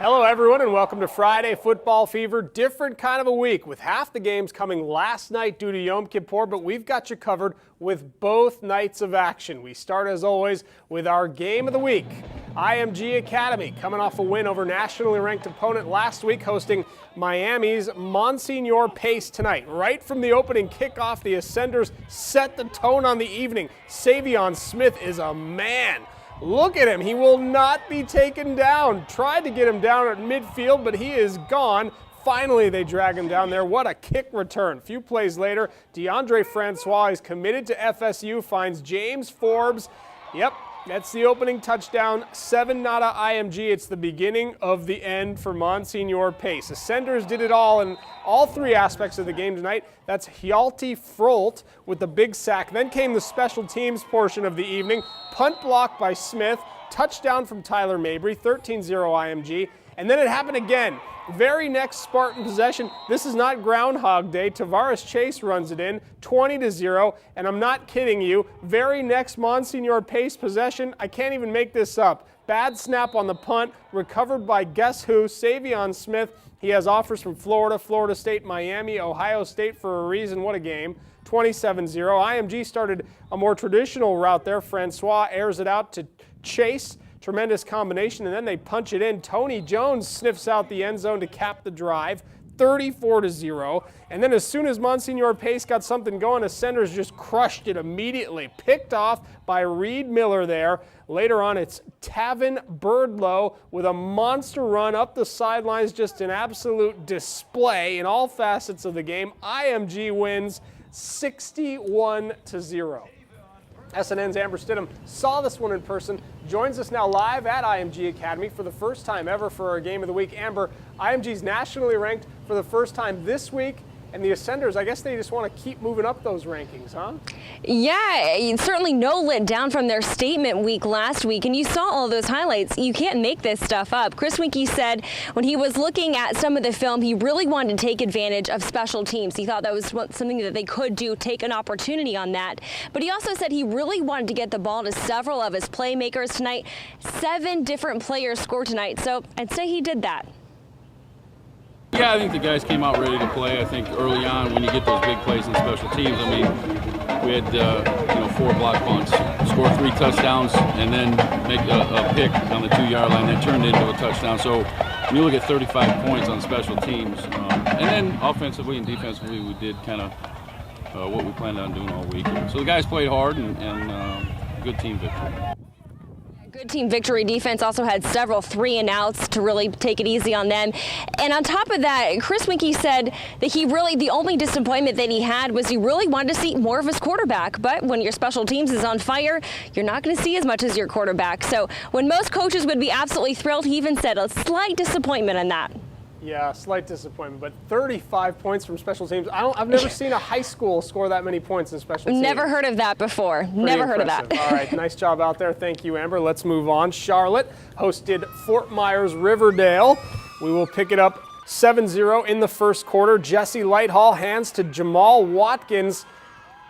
Hello everyone and welcome to Friday Football Fever. Different kind of a week with half the games coming last night due to Yom Kippur, but we've got you covered with both nights of action. We start as always with our game of the week. IMG Academy coming off a win over nationally ranked opponent last week, hosting Miami's Monsignor Pace tonight. Right from the opening kickoff, the Ascenders set the tone on the evening. Savion Smith is a man. Look at him. He will not be taken down. Tried to get him down at midfield, but he is gone. Finally, they drag him down there. What a kick return. A few plays later, DeAndre Francois is committed to FSU, finds James Forbes. Yep, that's the opening touchdown. 7 nada IMG. It's the beginning of the end for Monsignor Pace. Ascenders did it all in all three aspects of the game tonight. That's Hjalti Frolt with the big sack. Then came the special teams portion of the evening. Punt block by Smith. Touchdown from Tyler Mabry. 13-0 IMG. And then it happened again. Very next Spartan possession. This is not Groundhog Day. Tavares Chase runs it in, 20-0. And I'm not kidding you. Very next Monsignor Pace possession. I can't even make this up. Bad snap on the punt, recovered by guess who? Savion Smith. He has offers from Florida, Florida State, Miami, Ohio State for a reason. What a game. 27-0. IMG started a more traditional route there. Francois airs it out to Chase. Tremendous combination, and then they punch it in. Tony Jones sniffs out the end zone to cap the drive, 34-0. And then as soon as Monsignor Pace got something going, Ascenders just crushed it immediately. Picked off by Reed Miller there. Later on, it's Tavin Birdlow with a monster run up the sidelines, just an absolute display in all facets of the game. IMG wins 61-0. SNN's Amber Stidham saw this one in person, joins us now live at IMG Academy for the first time ever for our Game of the Week. Amber, IMG's nationally ranked for the first time this week, and the Ascenders, I guess they just want to keep moving up those rankings, huh? Yeah, certainly no let down from their statement week last week, and you saw all those highlights. You can't make this stuff up. Chris Winkie said when he was looking at some of the film, he really wanted to take advantage of special teams. He thought that was something that they could do, take an opportunity on that. But he also said he really wanted to get the ball to several of his playmakers tonight. 7 different players scored tonight, so I'd say he did that. Yeah, I think the guys came out ready to play. I think early on, when you get those big plays in special teams, I mean, we had 4 block punts, score 3 touchdowns, and then make a pick on the 2-yard line that turned into a touchdown. So when you look at 35 points on special teams, and then offensively and defensively, we did kind of what we planned on doing all week. So the guys played hard and good team victory. Good team victory. Defense also had several 3-and-outs to really take it easy on them. And on top of that, Chris Winkie said that the only disappointment that he had was he really wanted to see more of his quarterback. But when your special teams is on fire, you're not going to see as much as your quarterback. So when most coaches would be absolutely thrilled, he even said a slight disappointment in that. Yeah, slight disappointment, but 35 points from special teams. I've never seen a high school score that many points in special teams. Never heard of that before. Never heard of that. All right, nice job out there. Thank you, Amber. Let's move on. Charlotte hosted Fort Myers Riverdale. We will pick it up 7-0 in the first quarter. Jesse Lighthall hands to Jamal Watkins,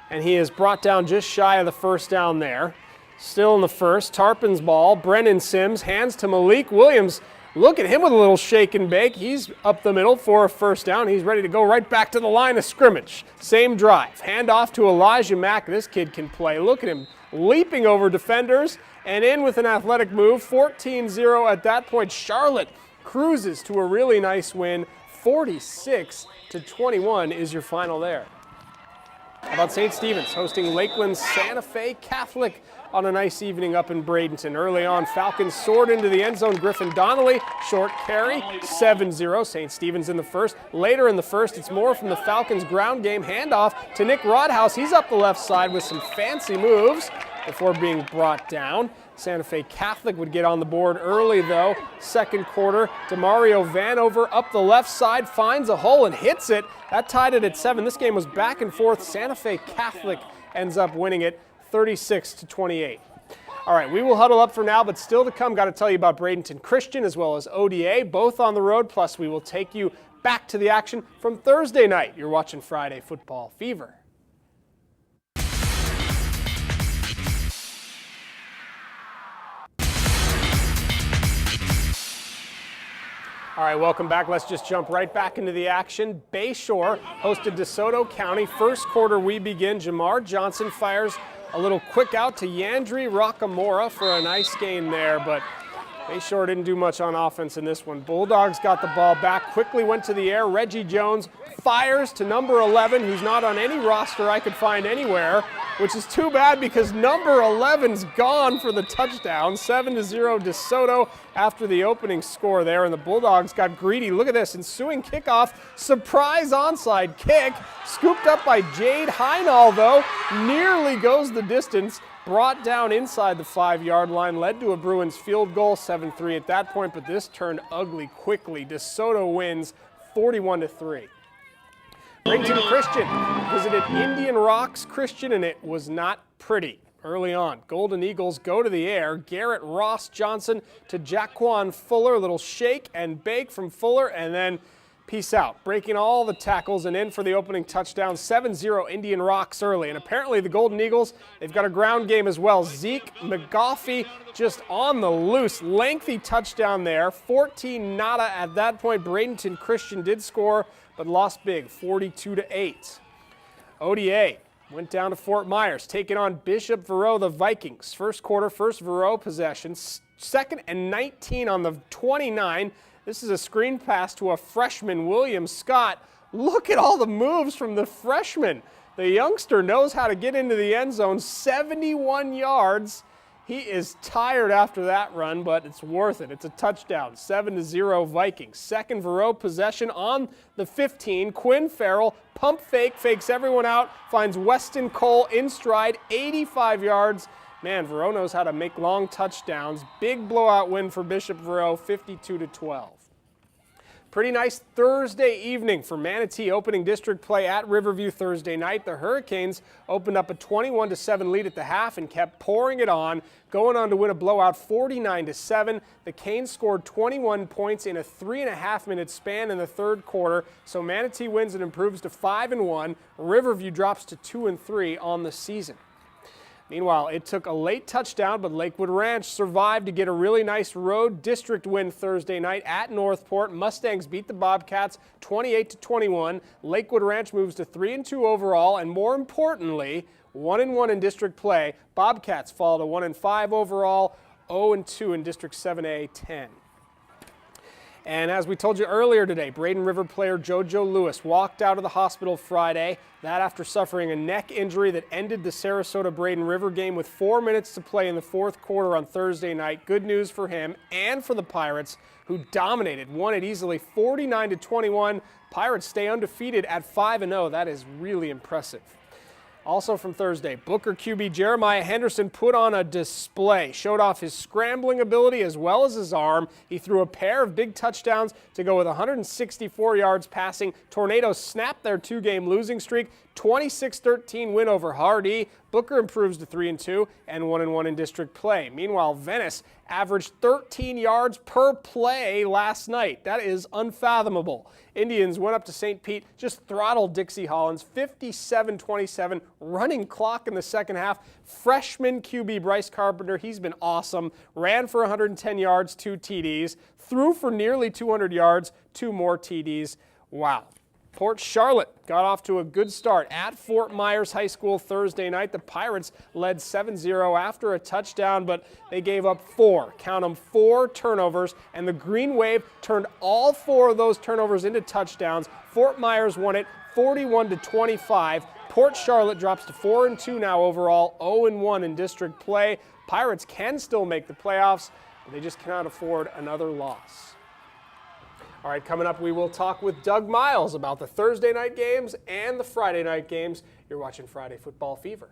and he is brought down just shy of the first down there. Still in the first, Tarpon's ball. Brennan Sims hands to Malik Williams. Look at him with a little shake and bake. He's up the middle for a first down. He's ready to go right back to the line of scrimmage. Same drive. Hand off to Elijah Mack. This kid can play. Look at him leaping over defenders and in with an athletic move. 14-0 at that point. Charlotte cruises to a really nice win. 46-21 is your final there. How about St. Stephen's hosting Lakeland Santa Fe Catholic on a nice evening up in Bradenton. Early on, Falcons soared into the end zone. Griffin Donnelly, short carry, 7-0. St. Stephen's in the first. Later in the first, it's more from the Falcons' ground game. Handoff to Nick Rodhouse. He's up the left side with some fancy moves before being brought down. Santa Fe Catholic would get on the board early, though. Second quarter, DeMario Vanover up the left side, finds a hole and hits it. That tied it at 7. This game was back and forth. Santa Fe Catholic ends up winning it 36-28. All right, we will huddle up for now, but still to come, got to tell you about Bradenton Christian as well as ODA, both on the road, plus we will take you back to the action from Thursday night. You're watching Friday Football Fever. All right, welcome back. Let's just jump right back into the action. Bayshore hosted DeSoto County. First quarter we begin. Jamar Johnson fires a little quick out to Yandri Rockamora for a nice gain there, but Bayshore didn't do much on offense in this one. Bulldogs got the ball back, quickly went to the air. Reggie Jones fires to number 11, who's not on any roster I could find anywhere, which is too bad because number 11's gone for the touchdown. 7-0 DeSoto after the opening score there, and the Bulldogs got greedy. Look at this, ensuing kickoff, surprise onside kick, scooped up by Jade Heinall though, nearly goes the distance. Brought down inside the 5-yard line, led to a Bruins field goal, 7-3 at that point, but this turned ugly quickly. DeSoto wins 41-3. Bradenton Christian visited Indian Rocks Christian, and it was not pretty early on. Golden Eagles go to the air. Garrett Ross Johnson to Jaquan Fuller, a little shake and bake from Fuller, and then peace out. Breaking all the tackles and in for the opening touchdown. 7-0 Indian Rocks early. And apparently the Golden Eagles, they've got a ground game as well. Zeke McGoffey just on the loose. Lengthy touchdown there. 14 nada at that point. Bradenton Christian did score, but lost big, 42-8. ODA went down to Fort Myers, taking on Bishop Verot, the Vikings. First quarter, first Verot possession. Second and 19 on the 29. This is a screen pass to a freshman, William Scott. Look at all the moves from the freshman. The youngster knows how to get into the end zone, 71 yards. He is tired after that run, but it's worth it. It's a touchdown, 7-0 Vikings. Second Verot possession on the 15. Quinn Farrell, pump fake, fakes everyone out, finds Weston Cole in stride, 85 yards. Man, Verot knows how to make long touchdowns. Big blowout win for Bishop Verot, 52-12. Pretty nice Thursday evening for Manatee opening district play at Riverview Thursday night. The Hurricanes opened up a 21-7 lead at the half and kept pouring it on, going on to win a blowout 49-7. The Canes scored 21 points in a 3.5-minute span in the third quarter, so Manatee wins and improves to 5-1. Riverview drops to 2-3 on the season. Meanwhile, it took a late touchdown, but Lakewood Ranch survived to get a really nice road district win Thursday night at Northport. Mustangs beat the Bobcats 28-21. Lakewood Ranch moves to 3-2 overall, and more importantly, 1-1 in district play. Bobcats fall to 1-5 overall, 0-2 in District 7A 10. And as we told you earlier today, Braden River player JoJo Lewis walked out of the hospital Friday. That after suffering a neck injury that ended the Sarasota-Braden River game with 4 minutes to play in the fourth quarter on Thursday night. Good news for him and for the Pirates, who dominated, won it easily 49-21. Pirates stay undefeated at 5-0. That is really impressive. Also from Thursday, Booker QB Jeremiah Henderson put on a display, showed off his scrambling ability as well as his arm. He threw a pair of big touchdowns to go with 164 yards passing. Tornadoes snapped their 2-game losing streak, 26-13 win over Hardy. Booker improves to 3-2 and 1-1 in district play. Meanwhile, Venice averaged 13 yards per play last night. That is unfathomable. Indians went up to St. Pete, just throttled Dixie Hollins, 57-27, running clock in the second half. Freshman QB Bryce Carpenter, he's been awesome, ran for 110 yards, 2 TDs, threw for nearly 200 yards, 2 more TDs. Wow. Port Charlotte got off to a good start at Fort Myers High School Thursday night. The Pirates led 7-0 after a touchdown, but they gave up 4, count them, 4 turnovers, and the Green Wave turned all 4 of those turnovers into touchdowns. Fort Myers won it 41-25. Port Charlotte drops to 4-2 now overall, 0-1 in district play. Pirates can still make the playoffs, but they just cannot afford another loss. All right, coming up, we will talk with Doug Miles about the Thursday night games and the Friday night games. You're watching Friday Football Fever.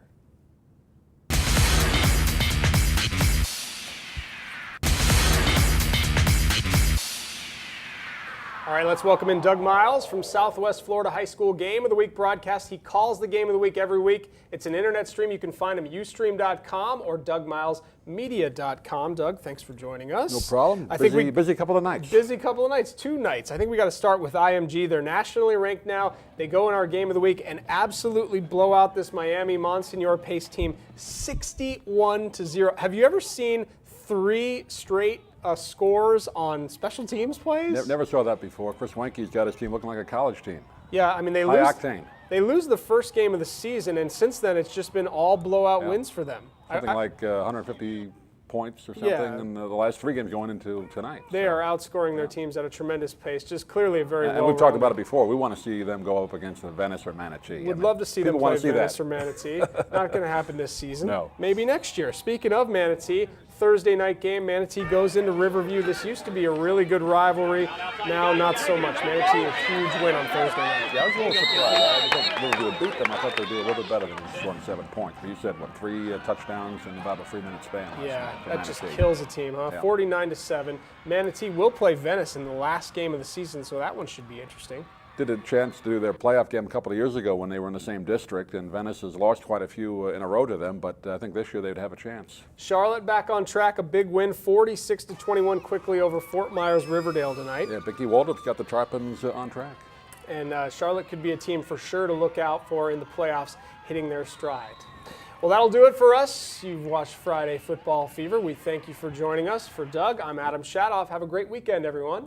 All right, let's welcome in Doug Miles from Southwest Florida High School Game of the Week broadcast. He calls the Game of the Week every week. It's an internet stream. You can find him at ustream.com or dougmilesmedia.com. Doug, thanks for joining us. No problem. Busy couple of nights. Busy couple of nights, 2 nights. I think we got to start with IMG. They're nationally ranked now. They go in our Game of the Week and absolutely blow out this Miami Monsignor Pace team 61-0. Have you ever seen 3 straight scores on special teams plays. Never saw that before. Chris Wenke's got his team looking like a college team. Yeah, I mean, High octane. They lose the first game of the season, and since then it's just been all blowout wins for them. Something like 150 points or something in the last 3 games going into tonight. They are outsgoring their teams at a tremendous pace. Just clearly a very And we've talked about it before. We want to see them go up against Venice or Manatee. Would love to see them play Venice that. or Manatee. Not going to happen this season. No. Maybe next year. Speaking of Manatee, Thursday night game, Manatee goes into Riverview. This used to be a really good rivalry. Now, not so much. Manatee, a huge win on Thursday night. Yeah, I was a little surprised. I thought Riverview would beat them. I thought they'd do a little bit better than just scoring 7 points. But you said, what, 3 touchdowns in about a 3-minute span? Yeah, that just kills a team, huh? Yeah. 49-7. Manatee will play Venice in the last game of the season, so that one should be interesting. Did a chance to do their playoff game a couple of years ago when they were in the same district, and Venice has lost quite a few in a row to them, but I think this year they'd have a chance. Charlotte back on track, a big win, 46-21 quickly over Fort Myers Riverdale tonight. Yeah, Vicky Waldrop's got the Tarpons on track. And Charlotte could be a team for sure to look out for in the playoffs, hitting their stride. Well, that'll do it for us. You've watched Friday Football Fever. We thank you for joining us. For Doug, I'm Adam Shadoff. Have a great weekend, everyone.